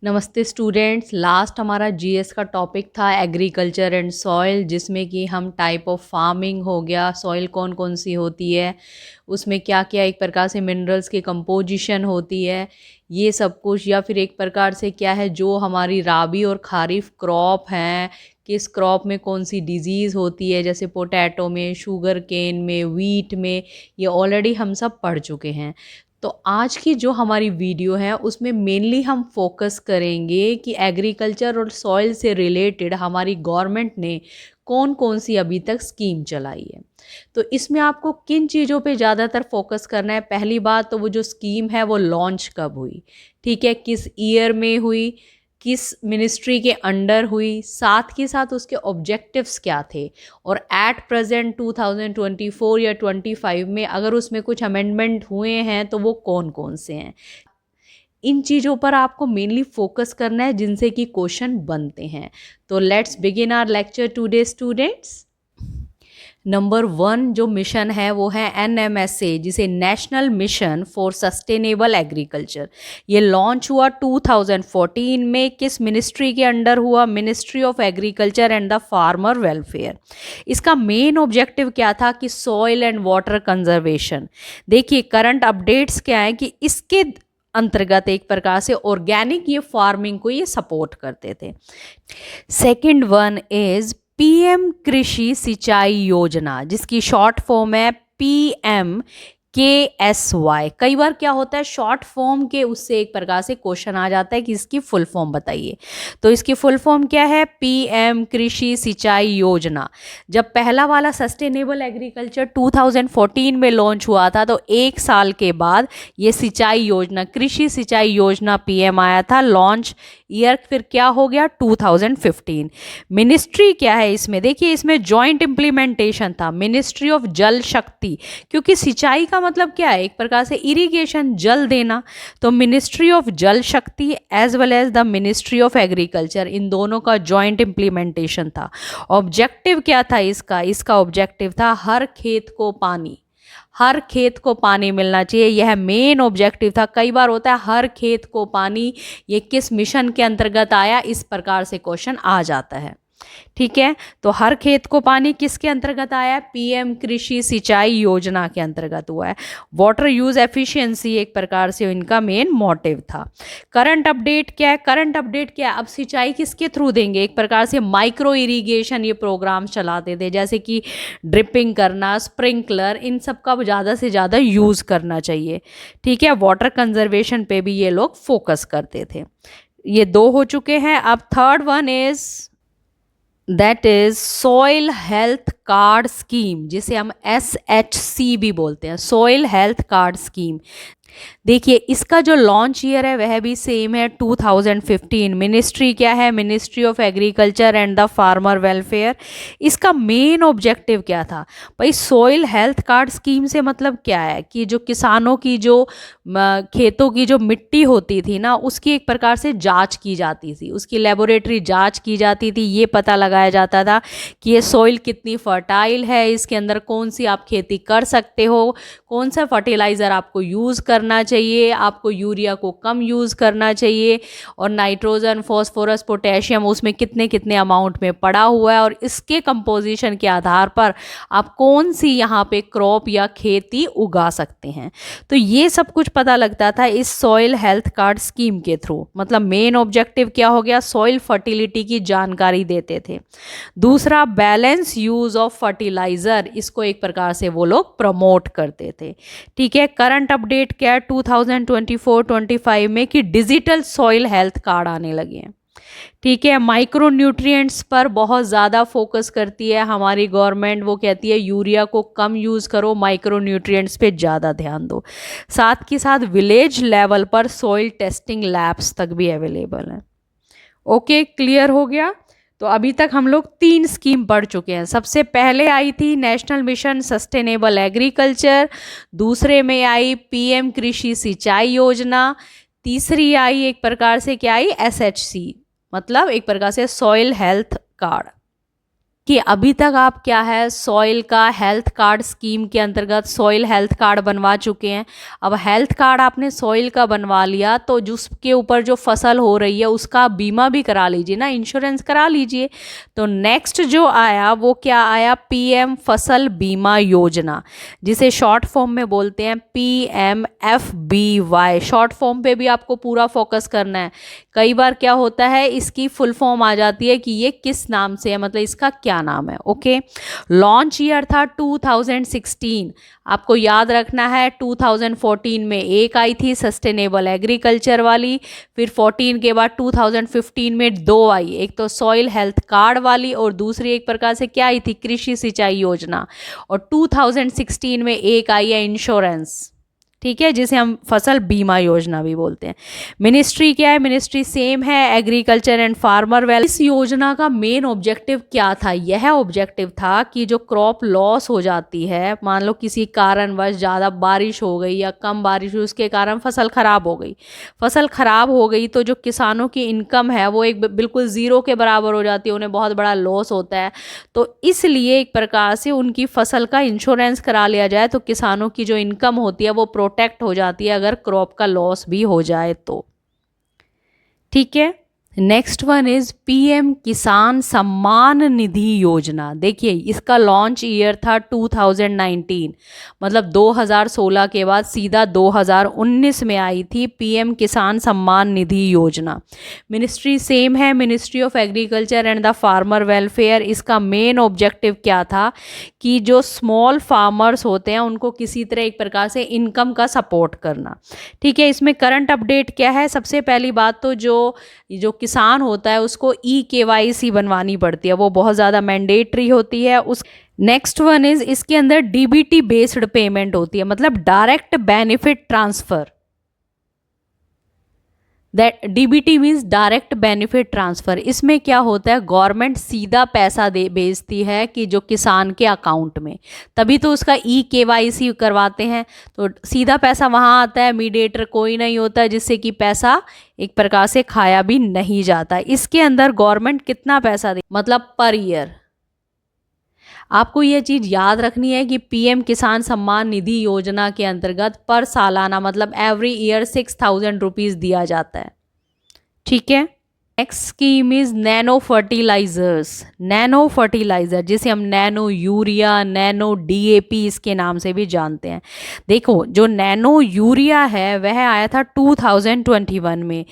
नमस्ते students. Last हमारा GS का टॉपिक था एग्रीकल्चर एंड सॉइल, जिसमें कि हम टाइप ऑफ फार्मिंग हो गया, सॉइल कौन कौन सी होती है, उसमें क्या क्या एक प्रकार से मिनरल्स की कंपोजिशन होती है, ये सब कुछ, या फिर एक प्रकार से क्या है जो हमारी राबी और खारिफ क्रॉप हैं, किस क्रॉप में कौन सी डिजीज़ होती है, जैसे पोटैटो में, शुगर केन में, वीट में, ये ऑलरेडी हम सब पढ़ चुके हैं। तो आज की जो हमारी वीडियो है उसमें मेनली हम फोकस करेंगे कि एग्रीकल्चर और सॉइल से रिलेटेड हमारी गवर्नमेंट ने कौन कौन सी अभी तक स्कीम चलाई है। तो इसमें आपको किन चीज़ों पे ज़्यादातर फोकस करना है। पहली बात तो वो जो स्कीम है वो लॉन्च कब हुई, ठीक है, किस ईयर में हुई, किस मिनिस्ट्री के अंडर हुई, साथ के साथ उसके ऑब्जेक्टिव्स क्या थे, और एट प्रेजेंट 2024 या 25 में अगर उसमें कुछ अमेंडमेंट हुए हैं तो वो कौन कौन से हैं। इन चीज़ों पर आपको मेनली फोकस करना है जिनसे कि क्वेश्चन बनते हैं। तो let's begin our lecture today students. Number 1 जो मिशन है वो है NMSA, जिसे national mission for sustainable agriculture. ये लॉन्च हुआ 2014 में। किस मिनिस्ट्री के अंडर हुआ? Ministry of agriculture and the farmer welfare. इसका मेन ऑब्जेक्टिव क्या था कि सॉइल एंड वाटर कंजर्वेशन। देखिए करंट अपडेट्स क्या है कि इसके अंतर्गत एक प्रकार से ऑर्गेनिक ये फार्मिंग को ये सपोर्ट करते थे। सेकंड वन इज पीएम कृषि सिंचाई योजना, जिसकी शॉर्ट फॉर्म है PMKSY। कई बार क्या होता है शॉर्ट फॉर्म के उससे एक प्रकार से क्वेश्चन आ जाता है कि इसकी फुल फॉर्म बताइए। तो इसकी फुल फॉर्म क्या है? पीएम कृषि सिंचाई योजना। जब पहला वाला सस्टेनेबल एग्रीकल्चर 2014 में लॉन्च हुआ था तो एक साल के बाद ये सिंचाई योजना, कृषि सिंचाई योजना पीएम आया था। लॉन्च ईयर फिर क्या हो गया? 2015। मिनिस्ट्री क्या है इसमें? देखिए इसमें जॉइंट इम्प्लीमेंटेशन था, मिनिस्ट्री ऑफ जल शक्ति, क्योंकि सिंचाई का मतलब क्या है? एक प्रकार से इरिगेशन, जल देना। तो ministry of Jal Shakti as well as the ministry of agriculture, इन दोनों का जॉइंट इम्प्लीमेंटेशन था। ऑब्जेक्टिव क्या था इसका? इसका ऑब्जेक्टिव था हर खेत को पानी, हर खेत को पानी मिलना चाहिए। यह मेन ऑब्जेक्टिव था। कई बार होता है हर खेत को पानी, ये किस मिशन के अंतर्गत आया, इस प्रकार से क्वेश्चन आ जाता है। ठीक है, तो हर खेत को पानी किसके अंतर्गत आया? पीएम कृषि सिंचाई योजना के अंतर्गत हुआ है। वाटर यूज एफिशिएंसी एक प्रकार से इनका मेन मोटिव था। करंट अपडेट क्या है? करंट अपडेट क्या है? अब सिंचाई किसके थ्रू देंगे? एक प्रकार से माइक्रो इरिगेशन ये प्रोग्राम चलाते थे, जैसे कि ड्रिपिंग करना, स्प्रिंकलर, इन सब का ज़्यादा से ज़्यादा यूज़ करना चाहिए। ठीक है, वाटर कंजर्वेशन पे भी ये लोग फोकस करते थे। ये दो हो चुके हैं। अब third one is that is soil health card scheme, जिसे हम SHC भी बोलते हैं, सॉइल हेल्थ कार्ड स्कीम। देखिए इसका जो लॉन्च ईयर है वह भी सेम है 2015। मिनिस्ट्री क्या है? Ministry of agriculture and the farmer welfare. इसका मेन ऑब्जेक्टिव क्या था? भाई सॉइल हेल्थ कार्ड स्कीम से मतलब क्या है कि जो किसानों की जो खेतों की जो मिट्टी होती थी ना, उसकी एक प्रकार से जांच की जाती थी, उसकी लेबोरेटरी जांच की जाती थी। ये पता लगाया जाता था कि ये सॉइल कितनी फर्टाइल है, इसके अंदर कौन सी आप खेती कर सकते हो, कौन सा फर्टिलाइज़र आपको यूज़ करना चाहिए, आपको यूरिया को कम यूज़ करना चाहिए, और नाइट्रोजन, फॉस्फोरस, पोटेशियम उसमें कितने कितने अमाउंट में पड़ा हुआ है, और इसके कंपोजिशन के आधार पर आप कौन सी यहाँ पे क्रॉप या खेती उगा सकते हैं। तो ये सब कुछ पता लगता था इस सॉइल हेल्थ कार्ड स्कीम के थ्रू। मतलब मेन ऑब्जेक्टिव क्या हो गया? सॉइल फर्टिलिटी की जानकारी देते थे। दूसरा बैलेंस यूज ऑफ फर्टिलाइजर, इसको एक प्रकार से वो लोग प्रमोट करते थे। ठीक है, करंट अपडेट क्या है 2024-25 में कि डिजिटल सॉइल हेल्थ कार्ड आने लगे हैं। ठीक है, माइक्रो न्यूट्रिएंट्स पर बहुत ज़्यादा फोकस करती है हमारी गवर्नमेंट। वो कहती है यूरिया को कम यूज़ करो, माइक्रो न्यूट्रिएंट्स पे ज़्यादा ध्यान दो। साथ के साथ विलेज लेवल पर सॉइल टेस्टिंग लैब्स तक भी अवेलेबल हैं। ओके, क्लियर हो गया। तो अभी तक हम लोग 3 स्कीम पढ़ चुके हैं। सबसे पहले आई थी नेशनल मिशन सस्टेनेबल एग्रीकल्चर, दूसरे में आई पीएम कृषि सिंचाई योजना, तीसरी आई एक प्रकार से क्या आई? SHC, मतलब एक प्रकार से सॉइल हेल्थ कार्ड। कि अभी तक आप क्या है सॉइल का हेल्थ कार्ड स्कीम के अंतर्गत सॉइल हेल्थ कार्ड बनवा चुके हैं। अब हेल्थ कार्ड आपने सॉइल का बनवा लिया तो जिसके ऊपर जो फसल हो रही है उसका बीमा भी करा लीजिए ना, इंश्योरेंस करा लीजिए। तो नेक्स्ट जो आया वो क्या आया, पीएम फसल बीमा योजना, जिसे शॉर्ट फॉर्म में बोलते हैं PMFBY। शॉर्ट फॉर्म पे भी आपको पूरा फोकस करना है। कई बार क्या होता है इसकी फुल फॉर्म आ जाती है कि ये किस नाम से है, मतलब इसका क्या नाम है। ओके, लॉन्च ईयर था 2016, आपको याद रखना है। 2014 में एक आई थी सस्टेनेबल एग्रीकल्चर वाली, फिर 14 के बाद 2015 में दो आई, एक तो सॉइल हेल्थ कार्ड वाली और दूसरी एक प्रकार से क्या आई थी, कृषि सिंचाई योजना। और 2016 में एक आई है इंश्योरेंस, ठीक है, जिसे हम फसल बीमा योजना भी बोलते हैं। मिनिस्ट्री क्या है, मिनिस्ट्री सेम है, एग्रीकल्चर एंड फार्मर वेल। इस योजना का मेन ऑब्जेक्टिव क्या था, यह ऑब्जेक्टिव था कि जो क्रॉप लॉस हो जाती है, मान लो किसी कारणवश ज़्यादा बारिश हो गई या कम बारिश हुई, उसके कारण फसल खराब हो गई। फसल खराब हो गई तो जो किसानों की इनकम है वो एक बिल्कुल ज़ीरो के बराबर हो जाती है, उन्हें बहुत बड़ा लॉस होता है। तो इसलिए एक प्रकार से उनकी फसल का इंश्योरेंस करा लिया जाए तो किसानों की जो इनकम होती है वो प्रोटेक्ट हो जाती है अगर क्रॉप का लॉस भी हो जाए तो। ठीक है, नेक्स्ट वन इज पीएम किसान सम्मान निधि योजना। देखिए इसका लॉन्च ईयर था 2019, मतलब 2016 के बाद सीधा 2019 में आई थी पीएम किसान सम्मान निधि योजना। मिनिस्ट्री सेम है, ministry of agriculture and the farmer welfare. इसका मेन ऑब्जेक्टिव क्या था कि जो स्मॉल फार्मर्स होते हैं उनको किसी तरह एक प्रकार से इनकम का सपोर्ट करना। ठीक है, इसमें करंट अपडेट क्या है, सबसे पहली बात तो जो किसान होता है उसको EKYC बनवानी पड़ती है, वो बहुत ज़्यादा मैंडेटरी होती है। उस नेक्स्ट वन इज इसके अंदर DBT बेस्ड पेमेंट होती है, मतलब direct benefit transfer. That DBT means direct benefit transfer. इसमें क्या होता है, गवर्नमेंट सीधा पैसा भेजती है कि जो किसान के अकाउंट में, तभी तो उसका EKYC करवाते हैं, तो सीधा पैसा वहाँ आता है, मीडिएटर कोई नहीं होता है, जिससे कि पैसा एक प्रकार से खाया भी नहीं जाता। इसके अंदर गवर्नमेंट कितना पैसा दे, मतलब पर ईयर। आपको ये चीज़ याद रखनी है कि पीएम किसान सम्मान निधि योजना के अंतर्गत पर सालाना मतलब एवरी ईयर 6,000 रुपीज़ दिया जाता है। ठीक है, next scheme is nano fertilisers. Nano fertiliser जिसे हम नैनो यूरिया, नैनो DAP इसके नाम से भी जानते हैं। देखो जो नैनो यूरिया है वह आया था 2021 में,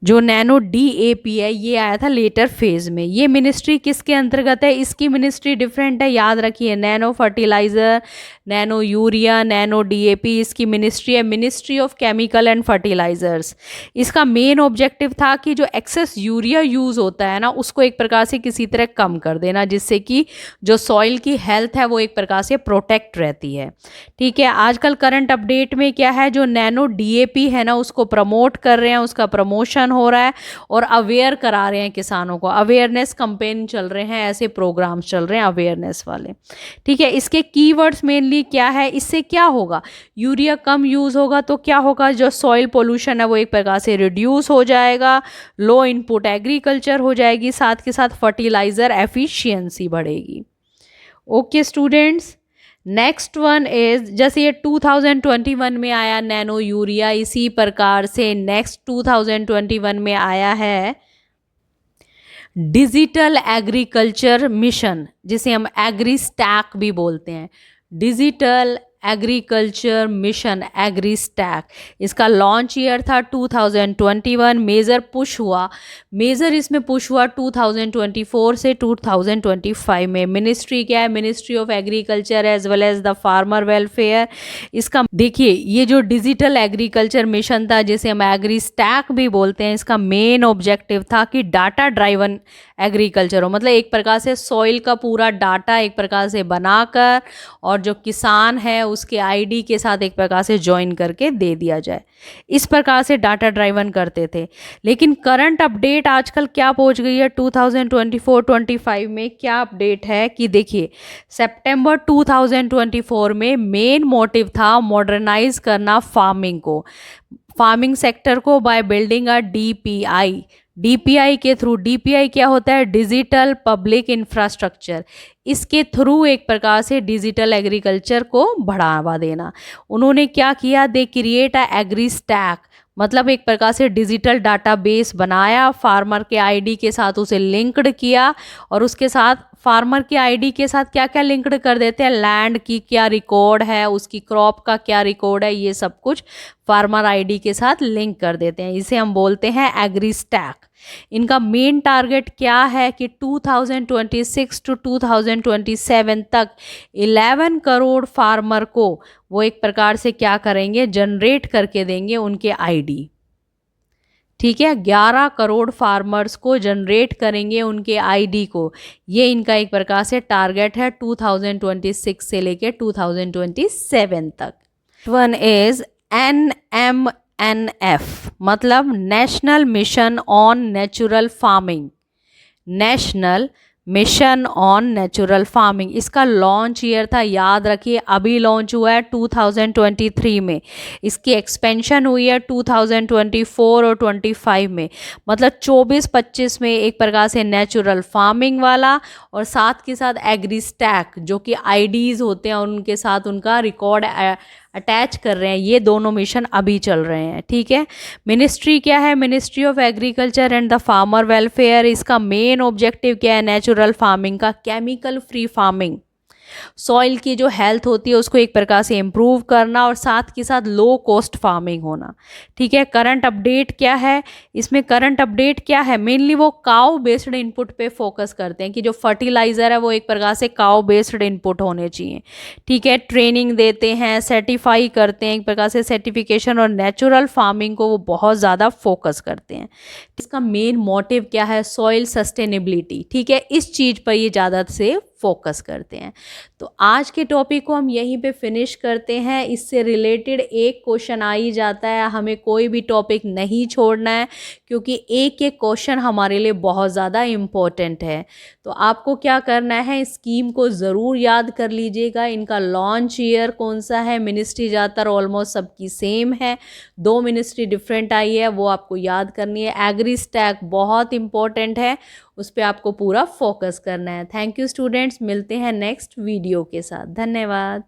जो नैनो DAP है ये आया था लेटर फेज में। ये मिनिस्ट्री किसके अंतर्गत है, इसकी मिनिस्ट्री डिफरेंट है, याद रखिए। Nano fertiliser, nano urea, nano DAP इसकी मिनिस्ट्री है, ministry of chemical and fertilisers. इसका मेन ऑब्जेक्टिव था कि जो एक्सेस यूरिया यूज़ होता है ना उसको एक प्रकार से किसी तरह कम कर देना, जिससे कि जो सॉइल की हेल्थ है वो एक प्रकार से प्रोटेक्ट रहती है। ठीक है, आजकल करंट अपडेट में क्या है, जो नैनो DAP है ना उसको प्रमोट कर रहे हैं, उसका प्रमोशन हो रहा है और अवेयर करा रहे हैं किसानों को। अवेयरनेस कैंपेन चल रहे हैं, ऐसे प्रोग्राम्स चल रहे हैं अवेयरनेस वाले। ठीक है, इसके कीवर्ड्स मेनली क्या है, इससे क्या होगा, यूरिया कम यूज़ होगा तो क्या होगा, जो सॉइल पोल्यूशन है वो एक प्रकार से रिड्यूस हो जाएगा, लो इनपुट एग्रीकल्चर हो जाएगी, साथ के साथ फर्टिलाइज़र एफिशिएंसी बढ़ेगी। Okay students, next one is जैसे ये 2021 में आया नैनो यूरिया, इसी प्रकार से नेक्स्ट 2021 में आया है डिजिटल एग्रीकल्चर मिशन, जिसे हम एग्रीस्टैक भी बोलते हैं। डिजिटल एग्रीकल्चर मिशन एग्रीस्टैक, इसका लॉन्च ईयर था 2021। मेजर पुश हुआ, मेजर इसमें पुश हुआ 2024 से 2025 में। मिनिस्ट्री क्या है, ministry of agriculture as well as the farmer welfare. इसका देखिए ये जो डिजिटल एग्रीकल्चर मिशन था जिसे हम एग्रीस्टैक भी बोलते हैं, इसका मेन ऑब्जेक्टिव था कि डाटा ड्राइवन एग्रीकल्चर हो, मतलब एक प्रकार से सॉइल का पूरा डाटा एक प्रकार से बनाकर और जो किसान है उसके ID के साथ एक प्रकार से ज्वाइन करके दे दिया जाए, इस प्रकार से डाटा ड्राइवन करते थे। लेकिन करंट अपडेट आजकल क्या पहुंच गई है 2024-25 में, क्या अपडेट है कि देखिए सितंबर 2024 में मेन मोटिव था मॉडर्नाइज करना फार्मिंग को, फार्मिंग सेक्टर को by building a DPI, DPI के थ्रू, डीपीआई क्या होता है, डिजिटल पब्लिक इंफ्रास्ट्रक्चर, इसके थ्रू एक प्रकार से डिजिटल एग्रीकल्चर को बढ़ावा देना। उन्होंने क्या किया, they create a agri stack, मतलब एक प्रकार से डिजिटल डाटाबेस बनाया, फार्मर के आईडी के साथ उसे लिंक्ड किया, और उसके साथ फार्मर के आईडी के साथ क्या क्या लिंक्ड कर देते हैं, लैंड की क्या रिकॉर्ड है, उसकी क्रॉप का क्या रिकॉर्ड है, ये सब कुछ फार्मर आईडी के साथ लिंक कर देते हैं। इसे हम बोलते हैं एग्री स्टैक। इनका मेन टारगेट क्या है कि 2026 टू 2027 तक 11 करोड़ फार्मर को वो एक प्रकार से क्या करेंगे, जनरेट करके देंगे उनके आईडी। ठीक है, 11 करोड़ फार्मर्स को जनरेट करेंगे उनके आईडी को। ये इनका एक प्रकार से टारगेट है 2026 से लेके 2027 तक। वन इज NMNF, मतलब national mission on natural farming, national mission on natural farming. इसका लॉन्च ईयर था, याद रखिए, अभी लॉन्च हुआ है 2023 में, इसकी एक्सपेंशन हुई है 2024 और 25 में, मतलब 24-25 में एक प्रकार से नेचुरल फार्मिंग वाला, और साथ के साथ एग्री स्टैक जो कि आईडीज़ होते हैं उनके साथ उनका रिकॉर्ड अटैच कर रहे हैं। ये दोनों मिशन अभी चल रहे हैं। ठीक है, मिनिस्ट्री क्या है, ministry of agriculture and the farmer welfare. इसका मेन ऑब्जेक्टिव क्या है, नेचुरल फार्मिंग का, केमिकल फ्री फार्मिंग, सॉइल की जो हेल्थ होती है उसको एक प्रकार से इम्प्रूव करना, और साथ के साथ लो कॉस्ट फार्मिंग होना। ठीक है, करंट अपडेट क्या है, इसमें करंट अपडेट क्या है, मेनली वो काउ बेस्ड इनपुट पे फोकस करते हैं कि जो फर्टिलाइज़र है वो एक प्रकार से काउ बेस्ड इनपुट होने चाहिए। ठीक है, ट्रेनिंग देते हैं, सर्टिफाई करते हैं, एक प्रकार से सर्टिफिकेशन, और नेचुरल फार्मिंग को वो बहुत ज़्यादा फोकस करते हैं। इसका मेन मोटिव क्या है, सॉइल सस्टेनेबिलिटी। ठीक है, इस चीज़ पर ये ज़्यादा से फोकस करते हैं। तो आज के टॉपिक को हम यहीं पे फिनिश करते हैं। इससे रिलेटेड एक क्वेश्चन आ ही जाता है, हमें कोई भी टॉपिक नहीं छोड़ना है क्योंकि एक एक क्वेश्चन हमारे लिए बहुत ज़्यादा इम्पोर्टेंट है। तो आपको क्या करना है, स्कीम को ज़रूर याद कर लीजिएगा। इनका लॉन्च ईयर कौन सा है, मिनिस्ट्री ज़्यादातर ऑलमोस्ट सबकी सेम है, 2 मिनिस्ट्री डिफरेंट आई है, वो आपको याद करनी है। एग्री स्टैक बहुत इंपॉर्टेंट है, उस पर आपको पूरा फोकस करना है। थैंक यू स्टूडेंट्स, मिलते हैं नेक्स्ट वीडियो के साथ। धन्यवाद।